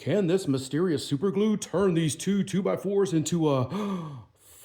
Can this mysterious superglue turn these two 2x4s into a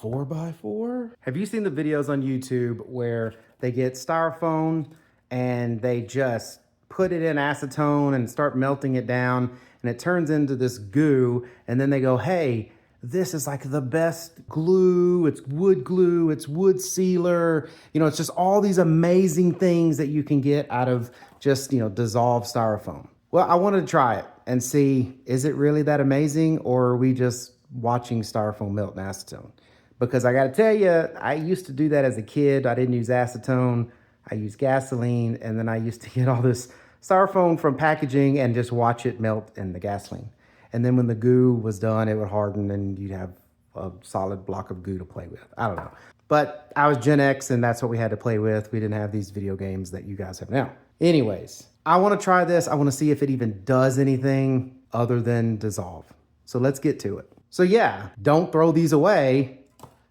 4x4? Have you seen the videos on YouTube where they get styrofoam and they just put it in acetone and start melting it down and it turns into this goo, and then they go, hey, this is like the best glue, it's wood sealer, it's just all these amazing things that you can get out of just, dissolved styrofoam. Well, I wanted to try it and see, is it really that amazing, or are we just watching styrofoam melt in acetone? Because I gotta tell you, I used to do that as a kid. I didn't use acetone, I used gasoline, and then I used to get all this styrofoam from packaging and just watch it melt in the gasoline. And then when the goo was done, it would harden and you'd have a solid block of goo to play with. I don't know. But I was Gen X and that's what we had to play with. We didn't have these video games that you guys have now. Anyways, I want to try this. I want to see if it even does anything other than dissolve. So let's get to it. So yeah, don't throw these away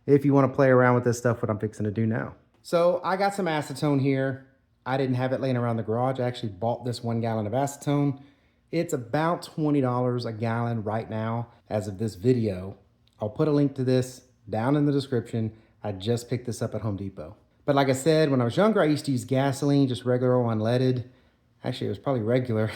if you want to play around with this stuff, what I'm fixing to do now. So I got some acetone here. I didn't have it laying around the garage. I actually bought this 1 gallon of acetone. It's about $20 a gallon right now as of this video. I'll put a link to this down in the description. I just picked this up at Home Depot. But like I said, when I was younger, I used to use gasoline, just regular unleaded. Actually, it was probably regular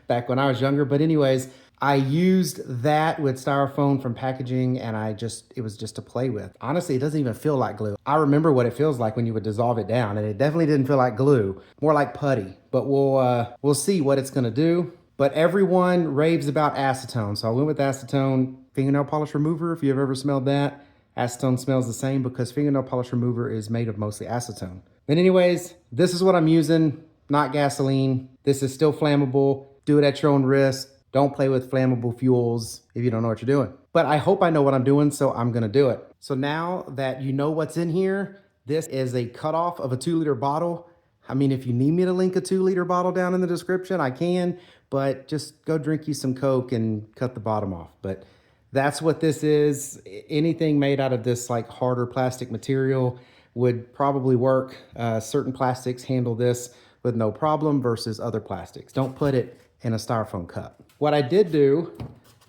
back when I was younger. But anyways, I used that with styrofoam from packaging and it was just to play with. Honestly, it doesn't even feel like glue. I remember what it feels like when you would dissolve it down, and it definitely didn't feel like glue, more like putty. But we'll see what it's gonna do. But everyone raves about acetone. So I went with acetone fingernail polish remover. If you've ever smelled that, acetone smells the same because fingernail polish remover is made of mostly acetone. But anyways, this is what I'm using, not gasoline. This is still flammable. Do it at your own risk. Don't play with flammable fuels if you don't know what you're doing. But I hope I know what I'm doing, so I'm gonna do it. So now that you know what's in here, this is a cutoff of a 2-liter bottle. I mean, if you need me to link a 2-liter bottle down in the description, I can, but just go drink you some Coke and cut the bottom off. But that's what this is. Anything made out of this like harder plastic material would probably work. Certain plastics handle this with no problem versus other plastics. Don't put it in a styrofoam cup. What I did do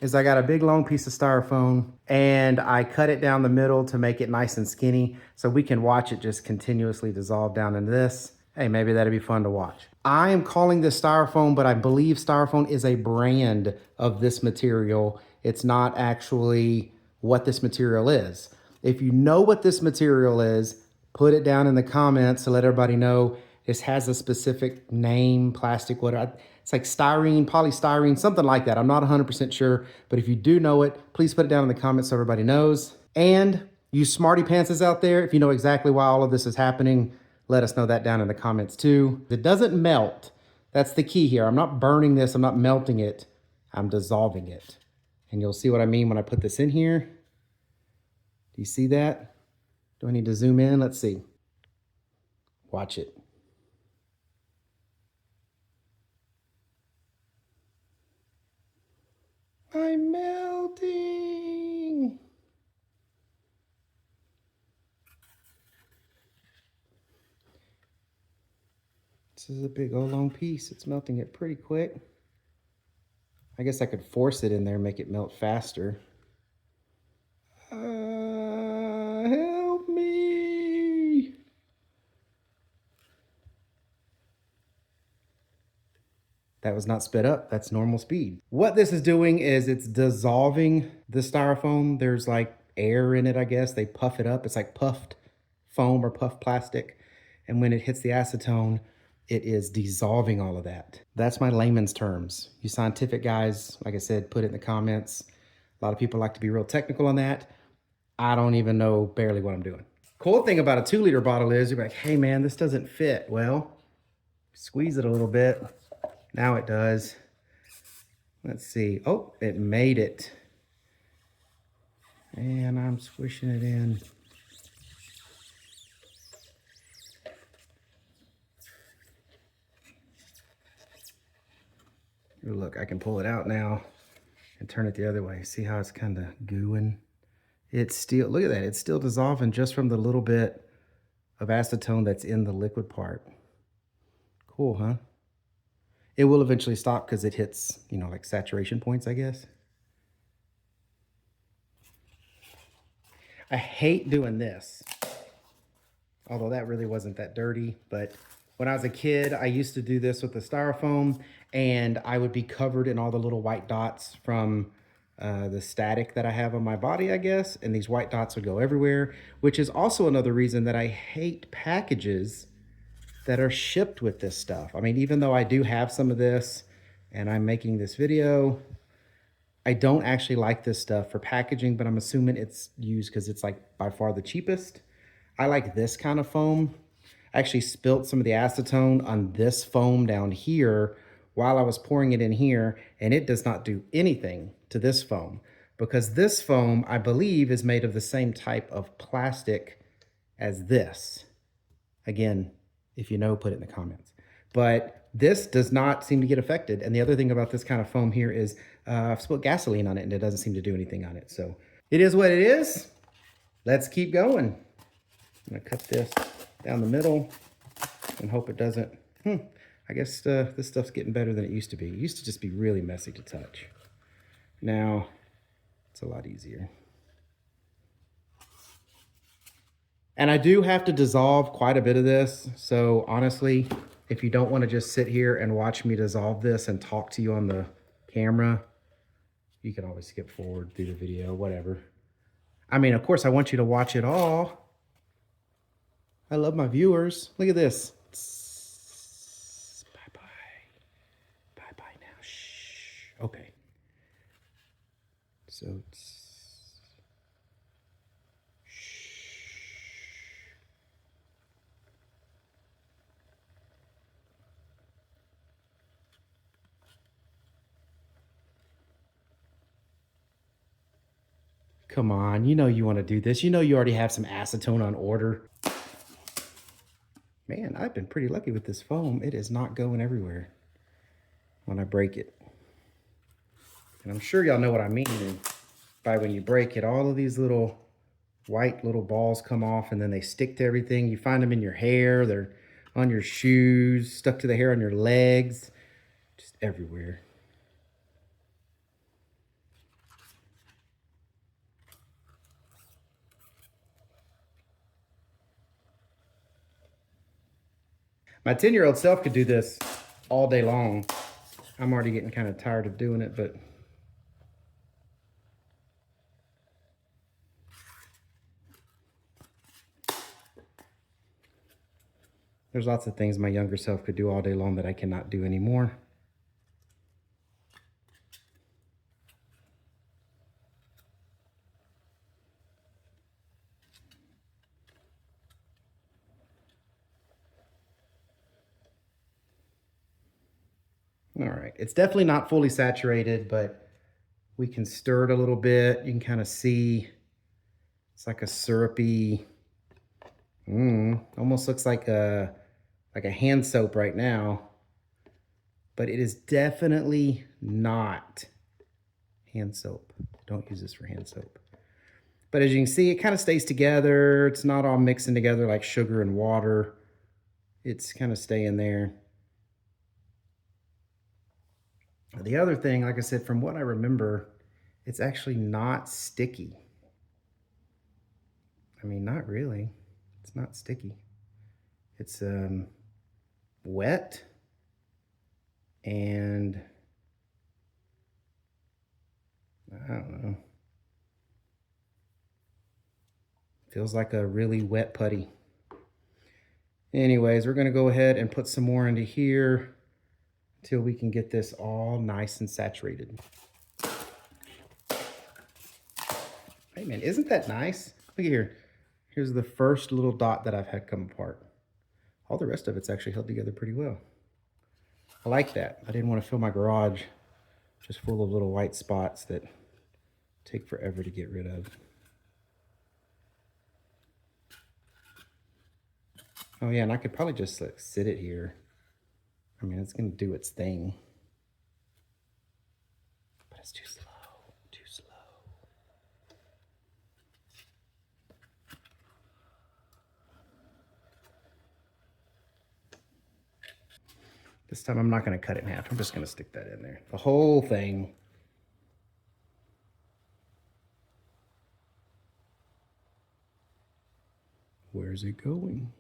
is I got a big long piece of styrofoam and I cut it down the middle to make it nice and skinny so we can watch it just continuously dissolve down into this. Hey, maybe that'd be fun to watch. I am calling this styrofoam, but I believe styrofoam is a brand of this material. It's not actually what this material is. If you know what this material is, put it down in the comments to let everybody know. This has a specific name, plastic, whatever. It's like styrene, polystyrene, something like that. I'm not 100% sure, but if you do know it, please put it down in the comments so everybody knows. And you smarty pantses out there, if you know exactly why all of this is happening, let us know that down in the comments too. It doesn't melt. That's the key here. I'm not burning this. I'm not melting it. I'm dissolving it. And you'll see what I mean when I put this in here. Do you see that? Do I need to zoom in? Let's see. Watch it. I'm melting. This is a big old long piece. It's melting it pretty quick. I guess I could force it in there and make it melt faster. Help me. That was not sped up, that's normal speed. What this is doing is it's dissolving the styrofoam. There's like air in it, I guess. They puff it up. It's like puffed foam or puffed plastic. And when it hits the acetone, it is dissolving all of that. That's my layman's terms. You scientific guys, like I said, put it in the comments. A lot of people like to be real technical on that. I don't even know barely what I'm doing. Cool thing about a 2-liter bottle is you're like, hey man, this doesn't fit. Well, squeeze it a little bit. Now it does. Let's see. Oh, it made it. And I'm squishing it in. Ooh, look, I can pull it out now and turn it the other way. See how it's kind of gooing? It's still, look at that. It's still dissolving just from the little bit of acetone that's in the liquid part. Cool, huh? It will eventually stop because it hits, you know, like saturation points, I guess. I hate doing this, although that really wasn't that dirty. But when I was a kid, I used to do this with the styrofoam, and I would be covered in all the little white dots from the static that I have on my body, I guess. And these white dots would go everywhere, which is also another reason that I hate packages that are shipped with this stuff. I mean, even though I do have some of this and I'm making this video, I don't actually like this stuff for packaging, but I'm assuming it's used because it's like by far the cheapest. I like this kind of foam. I actually spilt some of the acetone on this foam down here while I was pouring it in here, and it does not do anything to this foam because this foam, I believe, is made of the same type of plastic as this. Again, if you know, put it in the comments. But this does not seem to get affected. And the other thing about this kind of foam here is I've spilled gasoline on it and it doesn't seem to do anything on it. So it is what it is. Let's keep going. I'm gonna cut this down the middle and hope it doesn't. I guess this stuff's getting better than it used to be. It used to just be really messy to touch. Now it's a lot easier. And I do have to dissolve quite a bit of this. So honestly, if you don't want to just sit here and watch me dissolve this and talk to you on the camera, you can always skip forward through the video, whatever. I mean, of course, I want you to watch it all. I love my viewers. Look at this. Bye-bye. Bye-bye now. Shh. Okay. So come on, you know you want to do this. You know you already have some acetone on order. Man, I've been pretty lucky with this foam. It is not going everywhere when I break it. And I'm sure y'all know what I mean by when you break it, all of these little white little balls come off and then they stick to everything. You find them in your hair, they're on your shoes, stuck to the hair on your legs, just everywhere. My 10-year-old self could do this all day long. I'm already getting kind of tired of doing it, but there's lots of things my younger self could do all day long that I cannot do anymore. All right, it's definitely not fully saturated, but we can stir it a little bit. You can kind of see it's like a syrupy, almost looks like a hand soap right now, but it is definitely not hand soap. Don't use this for hand soap. But as you can see, it kind of stays together. It's not all mixing together like sugar and water. It's kind of staying there. The other thing, like I said, from what I remember, it's actually not sticky. I mean, not really. It's not sticky. It's wet and I don't know. Feels like a really wet putty. Anyways, we're gonna go ahead and put some more into here until we can get this all nice and saturated. Hey man, isn't that nice? Look at here. Here's the first little dot that I've had come apart. All the rest of it's actually held together pretty well. I like that. I didn't want to fill my garage just full of little white spots that take forever to get rid of. Oh yeah, and I could probably just like sit it here. I mean, it's gonna do its thing. But it's too slow, too slow. The This time I'm not gonna cut it in half. I'm just gonna stick that in there. The whole thing. Where's it going?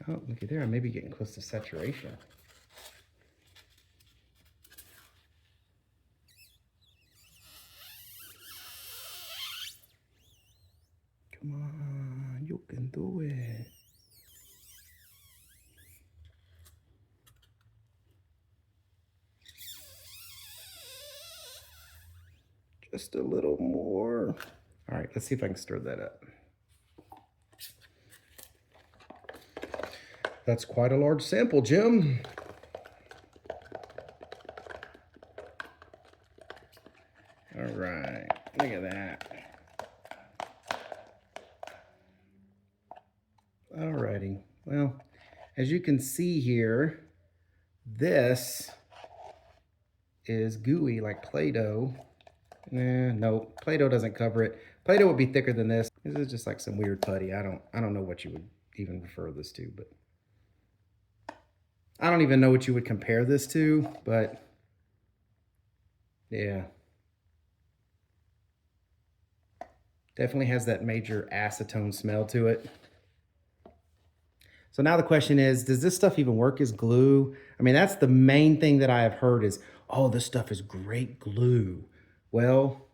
Oh, look at there. I may be getting close to saturation. Come on, you can do it. Just a little more. All right, let's see if I can stir that up. That's quite a large sample, Jim. All right, look at that. All righty, well, as you can see here, this is gooey like Play-Doh. No, Play-Doh doesn't cover it. Play-Doh would be thicker than this. This is just like some weird putty. I don't know what you would even refer this to, but I don't even know what you would compare this to, but yeah. Definitely has that major acetone smell to it. So now the question is, does this stuff even work as glue? I mean, that's the main thing that I have heard is, oh, this stuff is great glue. Well,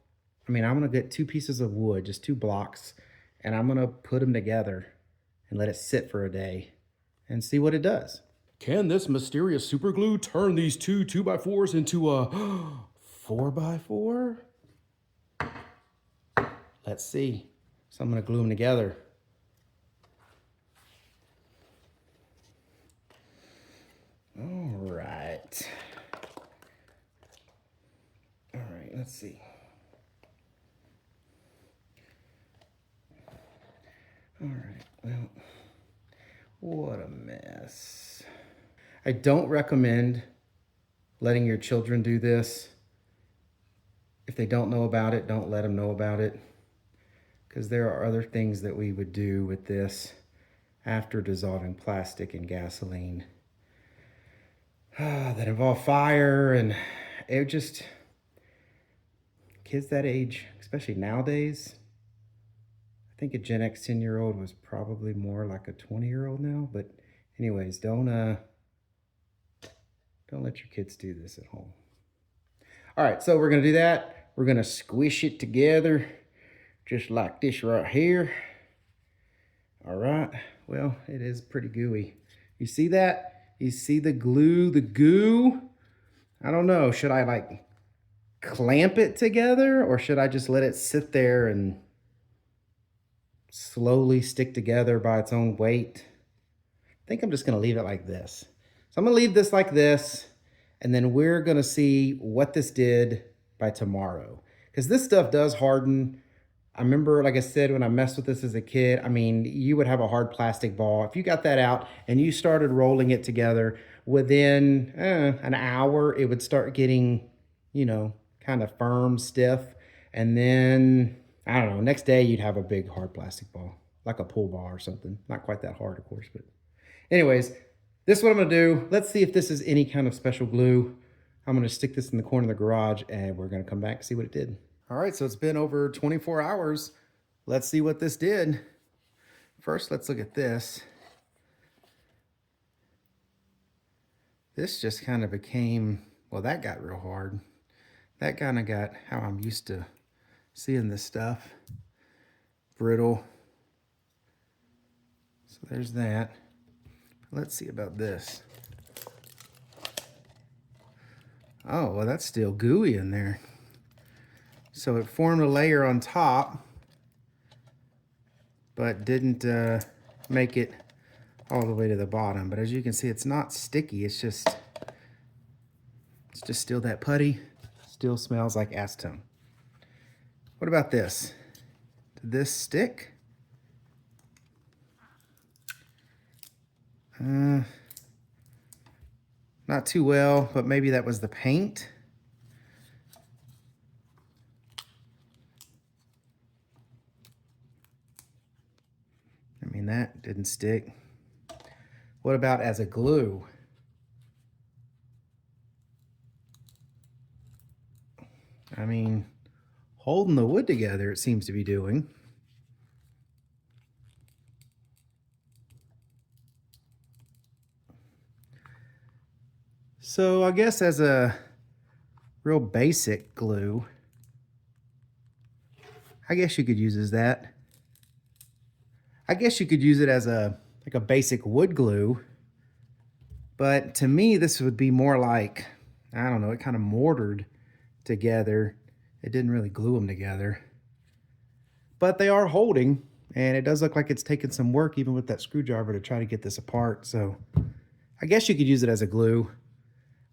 I mean, I'm gonna get 2 pieces of wood, just 2 blocks, and I'm gonna put them together and let it sit for a day and see what it does. Can this mysterious super glue turn these 2 2x4s into a 4x4? Let's see. So I'm gonna glue them together. All right. All right, let's see. All right, well, what a mess. I don't recommend letting your children do this. If they don't know about it, don't let them know about it, because there are other things that we would do with this after dissolving plastic in gasoline that involve fire, and it just, kids that age, especially nowadays, I think a Gen X 10-year-old was probably more like a 20-year-old now, but anyways, don't let your kids do this at home. All right, so we're gonna do that. We're gonna squish it together just like this right here. All right, well, it is pretty gooey. You see that? You see the glue, the goo? I don't know, should I like clamp it together, or should I just let it sit there and slowly stick together by its own weight? I think I'm just gonna leave it like this. So I'm gonna leave this like this, and then we're gonna see what this did by tomorrow. Because this stuff does harden. I remember, like I said, when I messed with this as a kid, I mean, you would have a hard plastic ball. If you got that out and you started rolling it together, within an hour, it would start getting, you know, kind of firm, stiff. And then, I don't know, next day you'd have a big hard plastic ball, like a pool ball or something. Not quite that hard, of course, but anyways, this is what I'm gonna do. Let's see if this is any kind of special glue. I'm gonna stick this in the corner of the garage and we're gonna come back and see what it did. All right, so it's been over 24 hours. Let's see what this did. First, let's look at this. This just kind of became, well, that got real hard. That kind of got how I'm used to seeing this stuff. Brittle. So there's that. Let's see about this. Oh, well, that's still gooey in there. So it formed a layer on top, but didn't make it all the way to the bottom. But as you can see, it's not sticky. It's just still that putty. Still smells like acetone. What about this? Did this stick? Not too well, but maybe that was the paint. didn't stick. What about as a glue? I mean, holding the wood together, it seems to be doing. So I guess as a real basic glue, I guess you could use as that. I guess you could use it as a like a basic wood glue, but to me this would be more like, I don't know, it kind of mortared together. It didn't really glue them together. But they are holding, and it does look like it's taken some work even with that screwdriver to try to get this apart. So I guess you could use it as a glue.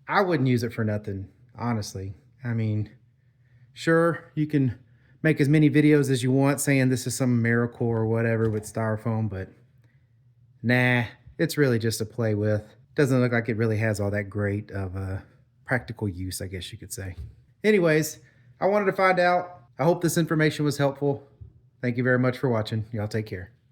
I wouldn't use it for nothing, honestly. I mean, sure, you can make as many videos as you want saying this is some miracle or whatever with styrofoam, but nah, it's really just a play with. Doesn't look like it really has all that great of a practical use, I guess you could say. Anyways, I wanted to find out. I hope this information was helpful. Thank you very much for watching. Y'all take care.